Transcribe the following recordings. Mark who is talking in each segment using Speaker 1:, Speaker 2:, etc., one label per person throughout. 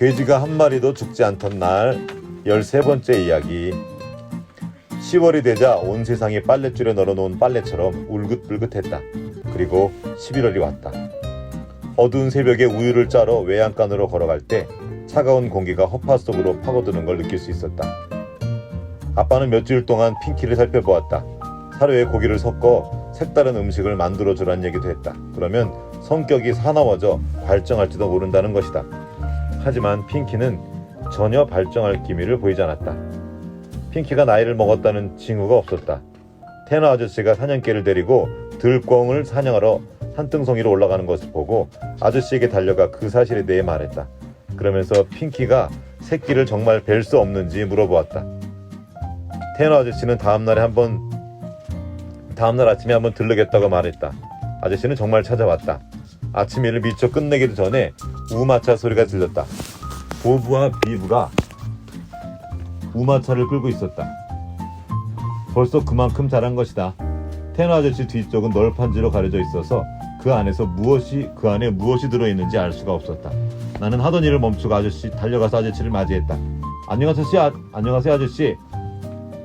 Speaker 1: 돼지가 한 마리도 죽지 않던 날 13번째 이야기. 10월이 되자 온 세상이 빨랫줄에 널어놓은 빨래처럼 울긋불긋했다. 그리고 11월이 왔다. 어두운 새벽에 우유를 짜러 외양간으로 걸어갈 때 차가운 공기가 허파 속으로 파고드는 걸 느낄 수 있었다. 아빠는 몇 주일 동안 핑키를 살펴보았다. 사료에 고기를 섞어 색다른 음식을 만들어주란 얘기도 했다. 그러면 성격이 사나워져 발정할지도 모른다는 것이다. 하지만 핑키는 전혀 발정할 기미를 보이지 않았다. 핑키가 나이를 먹었다는 징후가 없었다. 테너 아저씨가 사냥개를 데리고 들꿩을 사냥하러 산등성이로 올라가는 것을 보고 아저씨에게 달려가 그 사실에 대해 말했다. 그러면서 핑키가 새끼를 정말 뵐 수 없는지 물어보았다. 테너 아저씨는 다음날 아침에 한번 들르겠다고 말했다. 아저씨는 정말 찾아왔다. 아침 일을 미처 끝내기도 전에 우마차 소리가 들렸다. 보부와 비부가 우마차를 끌고 있었다. 벌써 그만큼 자란 것이다. 테너 아저씨 뒤쪽은 널판지로 가려져 있어서 그 안에 무엇이 들어있는지 알 수가 없었다. 나는 하던 일을 멈추고 달려가서 아저씨를 맞이했다. 안녕하세요 아저씨.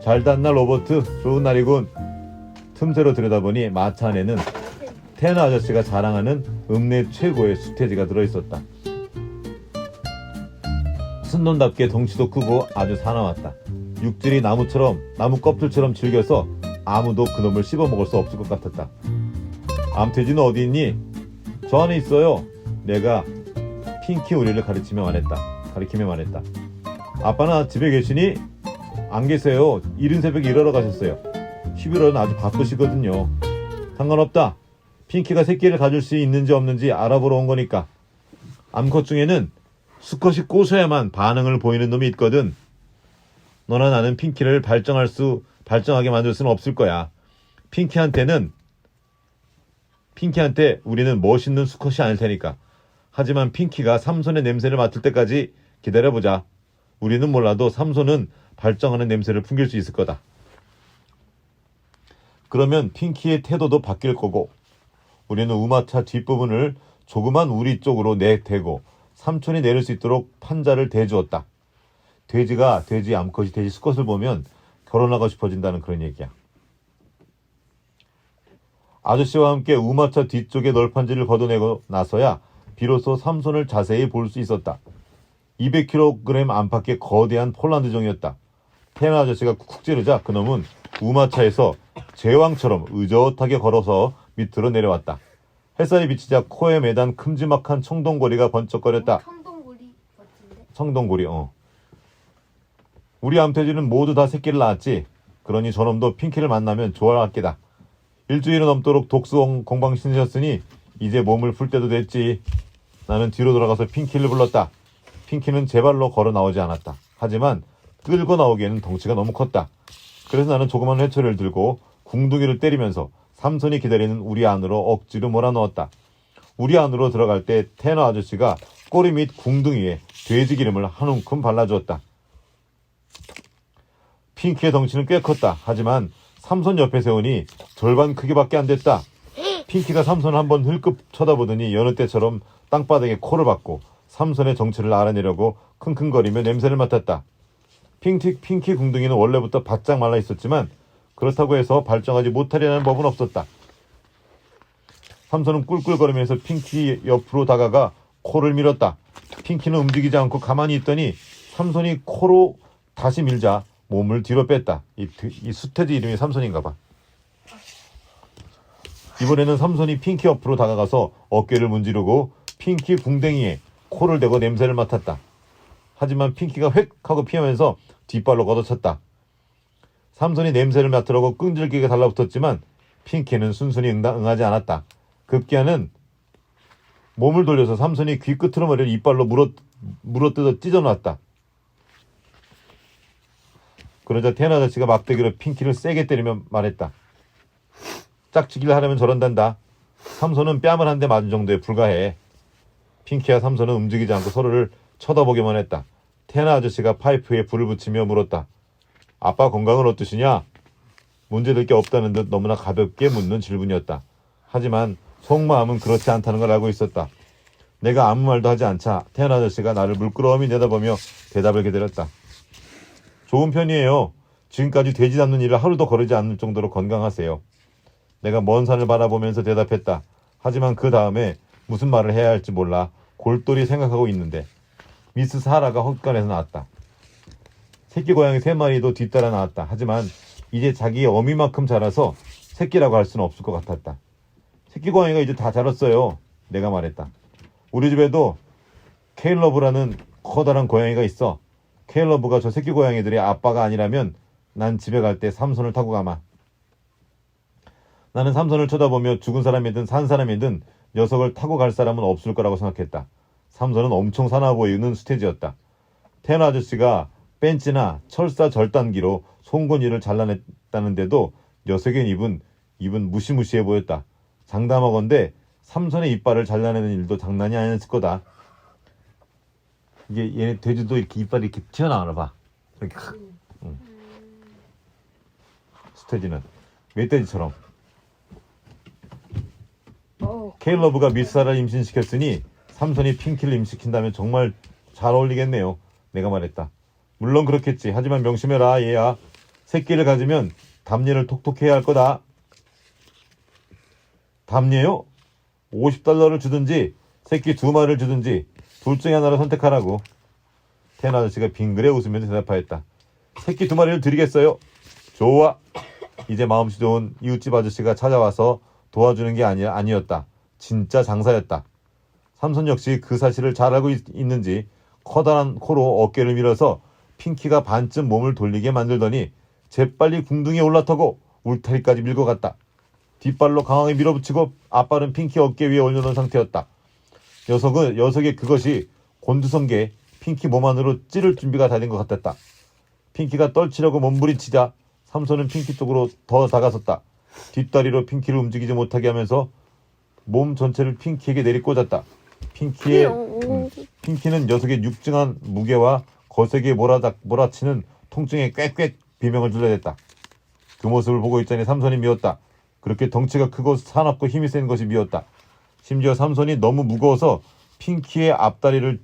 Speaker 1: 잘 잤나 로버트? 좋은 날이군. 틈새로 들여다보니 마차 안에는 테너 아저씨가 자랑하는 읍내 최고의 수태지가 들어있었다. 순놈답게 덩치도 크고 아주 사나웠다. 육질이 나무 껍질처럼 질겨서 아무도 그놈을 씹어먹을 수 없을 것 같았다. 암돼지는 어디 있니? 저 안에 있어요. 내가 핑키 우리를 가리키며 말했다. 아빠는 집에 계시니? 안 계세요. 이른 새벽에 일하러 가셨어요. 11월은 아주 바쁘시거든요. 상관없다. 핑키가 새끼를 가질 수 있는지 없는지 알아보러 온 거니까. 암컷 중에는 수컷이 꼬셔야만 반응을 보이는 놈이 있거든. 너나 나는 핑키를 발정하게 만들 수는 없을 거야. 핑키한테 우리는 멋있는 수컷이 아닐 테니까. 하지만 핑키가 삼손의 냄새를 맡을 때까지 기다려보자. 우리는 몰라도 삼손은 발정하는 냄새를 풍길 수 있을 거다. 그러면 핑키의 태도도 바뀔 거고 우리는 우마차 뒷부분을 조그만 우리 쪽으로 내대고 삼촌이 내릴 수 있도록 판자를 대주었다. 돼지 암컷이 돼지 수컷을 보면 결혼하고 싶어진다는 그런 얘기야. 아저씨와 함께 우마차 뒤쪽의 널판지를 걷어내고 나서야 비로소 삼손을 자세히 볼 수 있었다. 200kg 안팎의 거대한 폴란드종이었다. 테너 아저씨가 쿡쿡 찌르자 그놈은 우마차에서 제왕처럼 의젓하게 걸어서 밑으로 내려왔다. 햇살이 비치자 코에 매단 큼지막한 청동고리가 번쩍거렸다.
Speaker 2: 청동고리 같은데?
Speaker 1: 청동고리, 우리 암돼지는 모두 다 새끼를 낳았지. 그러니 저놈도 핑키를 만나면 좋아할 게다. 일주일은 넘도록 독수 공방 신으셨으니 이제 몸을 풀 때도 됐지. 나는 뒤로 돌아가서 핑키를 불렀다. 핑키는 제 발로 걸어 나오지 않았다. 하지만 끌고 나오기에는 덩치가 너무 컸다. 그래서 나는 조그만 회초리를 들고 궁둥이를 때리면서 삼손이 기다리는 우리 안으로 억지로 몰아넣었다. 우리 안으로 들어갈 때 테너 아저씨가 꼬리 및 궁둥이에 돼지 기름을 한 움큼 발라주었다. 핑키의 덩치는 꽤 컸다. 하지만 삼손 옆에 세우니 절반 크기밖에 안 됐다. 핑키가 삼손을 한번 흘끗 쳐다보더니 여느 때처럼 땅바닥에 코를 박고 삼손의 정체를 알아내려고 킁킁거리며 냄새를 맡았다. 핑키 궁둥이는 원래부터 바짝 말라 있었지만 그렇다고 해서 발정하지 못하려는 법은 없었다. 삼손은 꿀꿀거리면서 핑키 옆으로 다가가 코를 밀었다. 핑키는 움직이지 않고 가만히 있더니 삼손이 코로 다시 밀자 몸을 뒤로 뺐다. 이 수태지 이름이 삼손인가 봐. 이번에는 삼손이 핑키 옆으로 다가가서 어깨를 문지르고 핑키 궁뎅이에 코를 대고 냄새를 맡았다. 하지만 핑키가 획 하고 피하면서 뒷발로 걷어찼다. 삼손이 냄새를 맡으려고 끈질기게 달라붙었지만 핑키는 순순히 응하지 않았다. 급기야는 몸을 돌려서 삼손이 귀 끝으로 머리를 이빨로 물어뜯어 찢어놨다. 그러자 테너 아저씨가 막대기로 핑키를 세게 때리며 말했다. 짝짓기를 하려면 저런단다. 삼손은 뺨을 한 대 맞은 정도에 불과해. 핑키와 삼손은 움직이지 않고 서로를 쳐다보기만 했다. 테너 아저씨가 파이프에 불을 붙이며 물었다. 아빠 건강은 어떠시냐? 문제될 게 없다는 듯 너무나 가볍게 묻는 질문이었다. 하지만 속마음은 그렇지 않다는 걸 알고 있었다. 내가 아무 말도 하지 않자 태연 아저씨가 나를 물끄러미 내다보며 대답을 기다렸다. 좋은 편이에요. 지금까지 돼지 잡는 일을 하루도 거르지 않을 정도로 건강하세요. 내가 먼 산을 바라보면서 대답했다. 하지만 그 다음에 무슨 말을 해야 할지 몰라 골똘히 생각하고 있는데 미스 사라가 헛간에서 나왔다. 새끼 고양이 3마리도 뒤따라 나왔다. 하지만 이제 자기의 어미만큼 자라서 새끼라고 할 수는 없을 것 같았다. 새끼 고양이가 이제 다 자랐어요. 내가 말했다. 우리 집에도 케일러브라는 커다란 고양이가 있어. 케일러브가 저 새끼 고양이들의 아빠가 아니라면 난 집에 갈 때 삼손을 타고 가마. 나는 삼손을 쳐다보며 죽은 사람이든 산 사람이든 녀석을 타고 갈 사람은 없을 거라고 생각했다. 삼손은 엄청 사나워 보이는 수태지였다. 태연 아저씨가 벤치나 철사 절단기로 송곳니를 잘라냈다는데도 녀석의 입은 무시무시해 보였다. 장담하건대 삼손의 이빨을 잘라내는 일도 장난이 아니었을 거다. 이게 얘네 돼지도 이렇게 이빨이 이렇게 튀어나오나 봐. 이렇게 수태지는 멧돼지처럼. 케일러브가 미스사를 임신시켰으니 삼손이 핑키를 임신시킨다면 정말 잘 어울리겠네요. 내가 말했다. 물론 그렇겠지. 하지만 명심해라 얘야. 새끼를 가지면 담례를 톡톡 해야 할 거다. 담례요? $50를 주든지 새끼 2마리를 주든지 둘 중에 하나를 선택하라고. 태연 아저씨가 빙그레 웃으면서 대답하였다. 새끼 2마리를 드리겠어요. 좋아. 이제 마음씨 좋은 이웃집 아저씨가 찾아와서 도와주는 게 아니었다. 진짜 장사였다. 삼손 역시 그 사실을 잘 알고 있는지 커다란 코로 어깨를 밀어서 핑키가 반쯤 몸을 돌리게 만들더니 재빨리 궁둥이에 올라타고 울타리까지 밀고 갔다. 뒷발로 강하게 밀어붙이고 앞발은 핑키 어깨 위에 올려놓은 상태였다. 녀석의 그것이 곤두성게 핑키 몸 안으로 찌를 준비가 다 된 것 같았다. 핑키가 떨치려고 몸부림치자 삼손은 핑키 쪽으로 더 다가섰다. 뒷다리로 핑키를 움직이지 못하게 하면서 몸 전체를 핑키에게 내리꽂았다. 핑키는 녀석의 육중한 무게와 거세게 몰아치는 통증에 꽥꽥 비명을 질러댔다. 그 모습을 보고 있자니 삼손이 미웠다. 그렇게 덩치가 크고 사납고 힘이 센 것이 미웠다. 심지어 삼손이 너무 무거워서 핑키의 앞다리를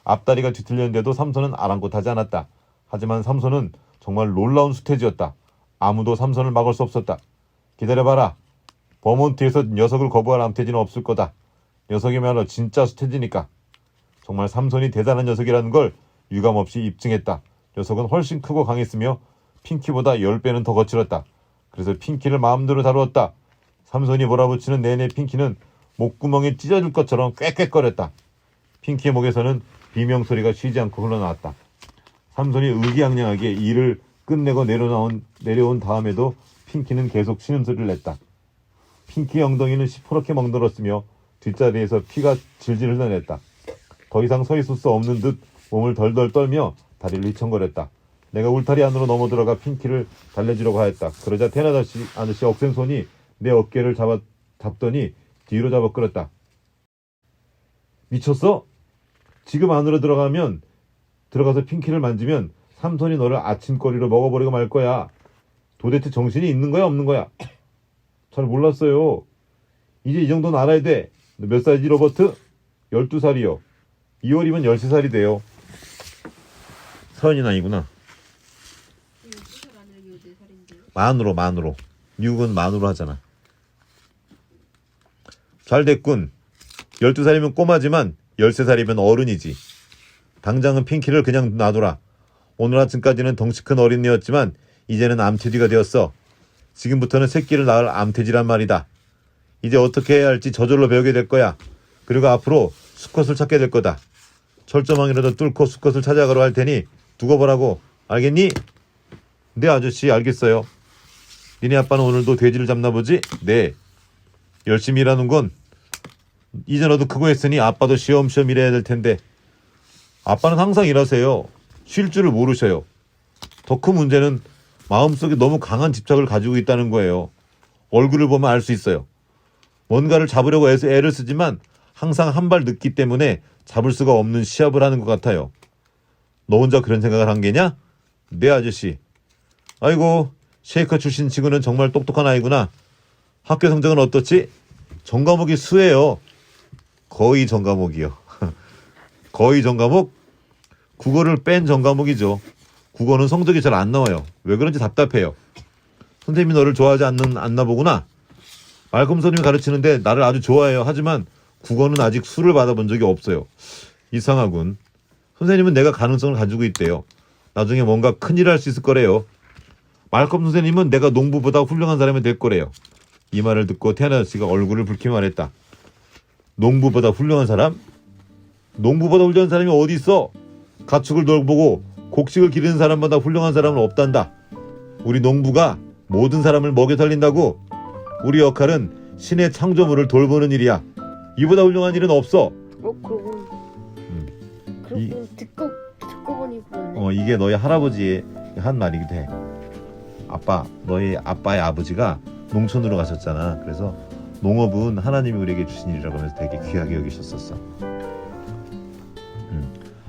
Speaker 1: 앞다리가 뒤틀렸는데도 삼손은 아랑곳하지 않았다. 하지만 삼손은 정말 놀라운 수태지였다. 아무도 삼손을 막을 수 없었다. 기다려봐라. 버몬트에서 녀석을 거부할 암태지는 없을 거다. 녀석이야말로 진짜 수태지니까. 정말 삼손이 대단한 녀석이라는 걸 유감없이 입증했다. 녀석은 훨씬 크고 강했으며 핑키보다 10배는 더 거칠었다. 그래서 핑키를 마음대로 다루었다. 삼손이 몰아붙이는 내내 핑키는 목구멍이 찢어질 것처럼 꽥꽥거렸다. 핑키의 목에서는 비명소리가 쉬지 않고 흘러나왔다. 삼손이 의기양양하게 일을 끝내고 내려온 다음에도 핑키는 계속 신음소리를 냈다. 핑키의 엉덩이는 시퍼렇게 멍들었으며 뒷자리에서 피가 질질 흘러냈다. 더 이상 서 있을 수 없는 듯 몸을 덜덜 떨며 다리를 휘청거렸다. 내가 울타리 안으로 넘어들어가 핑키를 달래주려고 하였다. 그러자 태연 아저씨 억센 손이 내 어깨를 잡더니 뒤로 잡아 끌었다. 미쳤어? 지금 안으로 들어가서 핑키를 만지면 삼손이 너를 아침거리로 먹어버리고 말 거야. 도대체 정신이 있는 거야 없는 거야? 잘 몰랐어요. 이제 이 정도는 알아야 돼. 너 몇 살이지 로버트? 12살이요. 2월이면 13살이 돼요. 서연이 나이구나. 만으로. 미국은 만으로 하잖아. 잘 됐군. 12살이면 꼬마지만 13살이면 어른이지. 당장은 핑키를 그냥 놔둬라. 오늘 아침까지는 덩치 큰 어린애였지만 이제는 암태지가 되었어. 지금부터는 새끼를 낳을 암태지란 말이다. 이제 어떻게 해야 할지 저절로 배우게 될 거야. 그리고 앞으로 수컷을 찾게 될 거다. 철조망이라도 뚫고 수컷을 찾아가러 할 테니 두고 보라고. 알겠니? 네 아저씨 알겠어요. 니네 아빠는 오늘도 돼지를 잡나 보지? 네. 열심히 일하는 건 이제 너도 크고 했으니 아빠도 쉬엄쉬엄 일해야 될 텐데. 아빠는 항상 일하세요. 쉴 줄을 모르셔요. 더 큰 문제는 마음속에 너무 강한 집착을 가지고 있다는 거예요. 얼굴을 보면 알 수 있어요. 뭔가를 잡으려고 애를 쓰지만 항상 한 발 늦기 때문에 잡을 수가 없는 시합을 하는 것 같아요. 너 혼자 그런 생각을 한 게냐? 네 아저씨. 아이고 쉐이커 출신 친구는 정말 똑똑한 아이구나. 학교 성적은 어떻지? 전과목이 수예요. 거의 전과목이요. 거의 전과목. 국어를 뺀 전과목이죠. 국어는 성적이 잘 안 나와요. 왜 그런지 답답해요. 선생님이 너를 좋아하지 않나 보구나. 말콤 선생님이 가르치는데 나를 아주 좋아해요. 하지만 국어는 아직 수를 받아본 적이 없어요. 이상하군. 선생님은 내가 가능성을 가지고 있대요. 나중에 뭔가 큰일을 할 수 있을 거래요. 말콤 선생님은 내가 농부보다 훌륭한 사람이 될 거래요. 이 말을 듣고 태연 아저씨가 얼굴을 붉히게 말했다. 농부보다 훌륭한 사람? 농부보다 훌륭한 사람이 어디 있어? 가축을 돌보고 곡식을 기르는 사람보다 훌륭한 사람은 없단다. 우리 농부가 모든 사람을 먹여 살린다고. 우리 역할은 신의 창조물을 돌보는 일이야. 이보다 훌륭한 일은 없어.
Speaker 2: 그러고 듣고 보니 그러네.
Speaker 1: 이게 너희 할아버지의 한 말이기도 해. 너희 아빠의 아버지가 농촌으로 가셨잖아. 그래서 농업은 하나님이 우리에게 주신 일이라고 하면서 되게 귀하게 여기셨었어.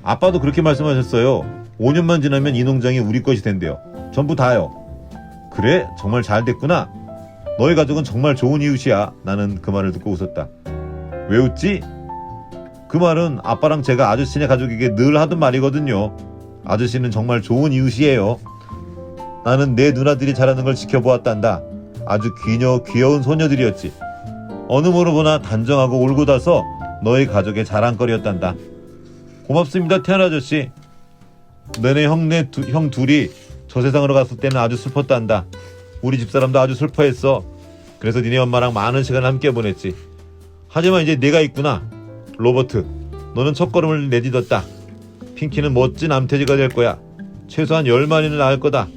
Speaker 1: 아빠도 그렇게 말씀하셨어요. 5년만 지나면 이 농장이 우리 것이 된대요. 전부 다요. 그래? 정말 잘 됐구나. 너희 가족은 정말 좋은 이웃이야. 나는 그 말을 듣고 웃었다. 왜 웃지? 그 말은 아빠랑 제가 아저씨네 가족에게 늘 하던 말이거든요. 아저씨는 정말 좋은 이웃이에요. 나는 내 누나들이 자라는 걸 지켜보았단다. 아주 귀여운 소녀들이었지. 어느 모로 보나 단정하고 올곧아서 너희 가족의 자랑거리였단다. 고맙습니다, 태연 아저씨. 너네 형 둘이 저 세상으로 갔을 때는 아주 슬펐단다. 우리 집사람도 아주 슬퍼했어. 그래서 니네 엄마랑 많은 시간을 함께 보냈지. 하지만 이제 내가 있구나. 로버트, 너는 첫걸음을 내딛었다. 핑키는 멋진 암돼지가 될 거야. 최소한 10마리는 낳을 거다.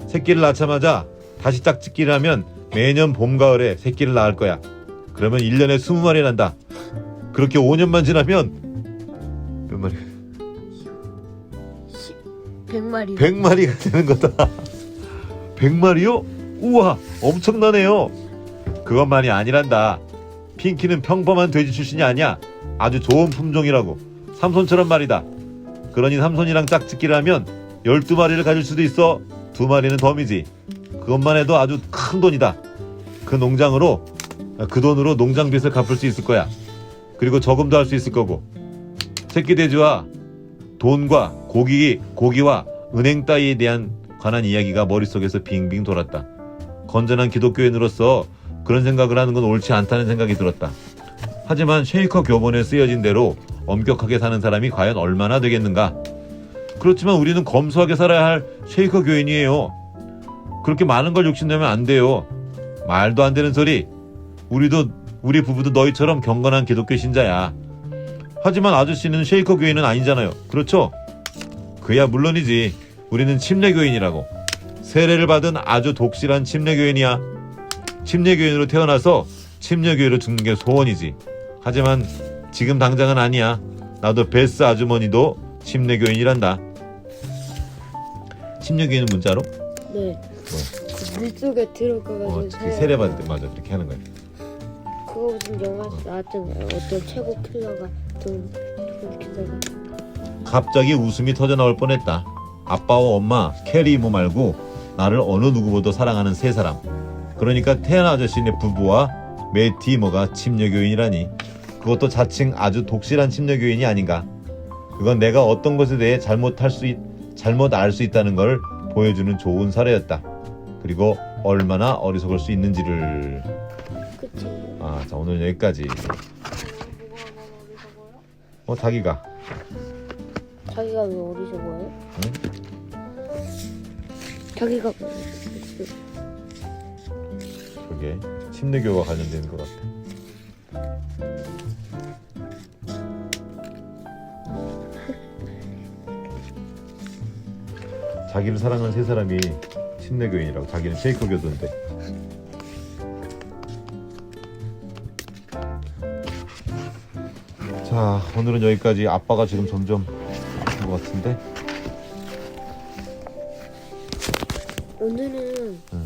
Speaker 1: 새끼를 낳자마자 다시 짝짓기를 하면 매년 봄, 가을에 새끼를 낳을 거야. 그러면 1년에 20마리 난다. 그렇게 5년만 지나면 몇 마리?
Speaker 2: 100마리.
Speaker 1: 100마리가 되는 거다. 100마리요? 우와, 엄청나네요. 그것만이 아니란다. 핑키는 평범한 돼지 출신이 아니야. 아주 좋은 품종이라고. 삼손처럼 말이다. 그러니 삼손이랑 짝짓기를 하면 12마리를 가질 수도 있어. 2마리는 덤이지. 그것만 해도 아주 큰 돈이다. 그 돈으로 농장빚을 갚을 수 있을 거야. 그리고 저금도 할 수 있을 거고. 새끼 돼지와 돈과 고기와 은행 따위에 대한 관한 이야기가 머릿속에서 빙빙 돌았다. 건전한 기독교인으로서 그런 생각을 하는 건 옳지 않다는 생각이 들었다. 하지만 쉐이커 교본에 쓰여진 대로 엄격하게 사는 사람이 과연 얼마나 되겠는가? 그렇지만 우리는 검소하게 살아야 할 쉐이커 교인이에요. 그렇게 많은 걸 욕심내면 안 돼요. 말도 안 되는 소리. 우리 부부도 너희처럼 경건한 기독교 신자야. 하지만 아저씨는 쉐이커 교인은 아니잖아요. 그렇죠? 그야 물론이지. 우리는 침례교인이라고. 세례를 받은 아주 독실한 침례교인이야. 침례교인으로 태어나서 침례교회로 죽는 게 소원이지. 하지만 지금 당장은 아니야. 나도 베스 아주머니도 침례교인이란다. 침례교인은 뭔지 알아?
Speaker 2: 네. 그 물속에 들어가가지고
Speaker 1: 세례 받을 때 맞아. 그렇게 하는 거야.
Speaker 2: 그거 무슨 영화에서 나왔잖아요. 어떤 최고 킬러가 돈 킬러가.
Speaker 1: 갑자기 웃음이 터져 나올 뻔했다. 아빠와 엄마, 캐리 이모 말고 나를 어느 누구보다 사랑하는 세 사람. 그러니까 태연 아저씨네 부부와 매티 이모가 침례교인이라니. 그것도 자칭 아주 독실한 침례교인이 아닌가. 그건 내가 어떤 것에 대해 잘못 알 수 있다는 걸 보여주는 좋은 사례였다. 그리고 얼마나 어리석을 수 있는지를.
Speaker 2: 그치.
Speaker 1: 자, 오늘 여기까지. 자기가
Speaker 2: 왜 어리석어요?
Speaker 1: 응?
Speaker 2: 자기가
Speaker 1: 그게 침례교와 관련된 것 같아. 자기를 사랑하는 세 사람이 침례교인이라고. 자기는 쉐이커 교도인데. 자, 오늘은 여기까지. 아빠가 지금 점점 아픈 것 같은데.
Speaker 2: 오늘은
Speaker 1: 응.